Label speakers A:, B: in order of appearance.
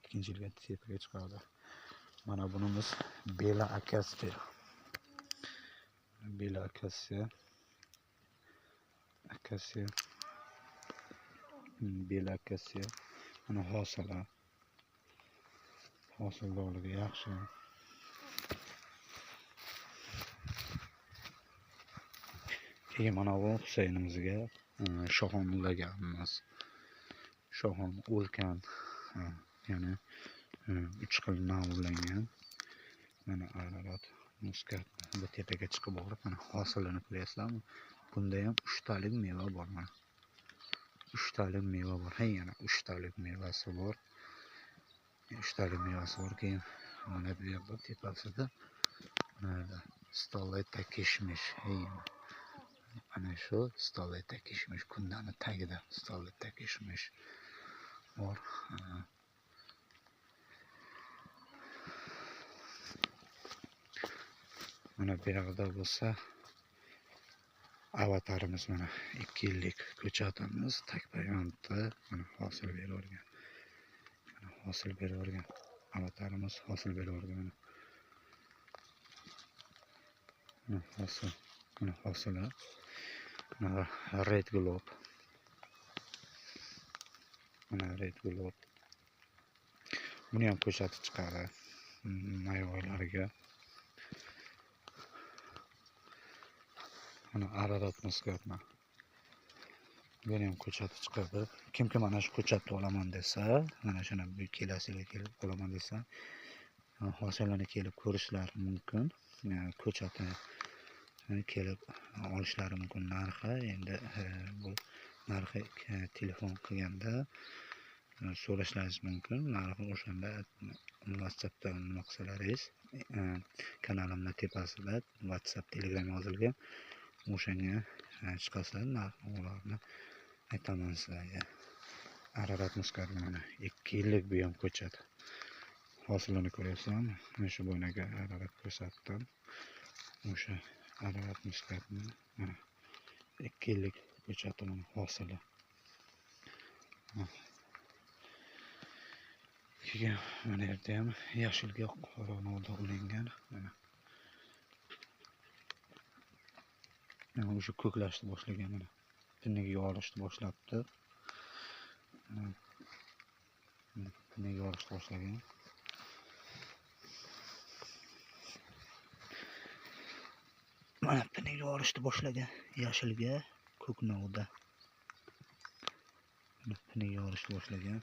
A: ikkinchi yilga tepaga chiqadi. Mana bunimiz bela akasiya. Bela akasiya. Bela akasiya. Mana hosildorligi yaxshi. Keyin mana bu Husaynimizga Shoxon laganimiz. Shoxon o'lkan, ya'ni 3 xil navlangan. Mana Ararat muskat bu tepaga chiqib borib, mana hosilini ko'ryapsizlarmi? Bunda ham 3 talik meva bor mana. 3 talik meva bor. Yana 3 talik mevasi bor. 3 talik mevasi bor. Keyin mana bu yerda tepasida mana stoleta kishmish. Ana shu stoleta kishmish kundani tagida stoleta kishmish bor. Mana bu yerda bo'lsa avatarimiz mana 2 yillik ko'chatimiz takpayonda mana hosil beravergan. Mana hosil beravergan. Avatarimiz hosil beravergan. Mana hosili. Mana red globe. Mana red globe. Buni ham ko'chatib chiqadi. May oylariga. Mana Ararat muskatni. Buni ham ko'chatib chiqadi. Kimki mana shu ko'chatni olaman desa, mana shuni kelasiga kelib olaman desa, hosilini kelib ko'rishlari mumkin. Ko'chatni kelib olishlari mumkin. Narxi endi bu narxi telefon qilganda so'rashlaringiz mumkin. Narxi o'shanda WhatsAppda nima qilsalaringiz, kanalimning tepasida WhatsApp, Telegram yozilgan. O'shanga chiqasa narxlarni aytaman sizlarga. Ararat muskati mana 2 yillik bu ham ko'chat. Hosilini ko'ryapsizlarmi? Mana shu bo'ynaga Ararat ko'rsatdim. O'sha Ararat muskatni mana 2 yillik ko'chati mana hosili. Keyin mana yerda ham yashilga qora novda ulingan mana. Mana o'sha ko'klashni boshlagan mana. Piniga olishni boshlabdi. Piniga olishni boshlagan. Mana piniga olishni boshlagan. Yashilga ko'k novda. Piniga olishni boshlagan.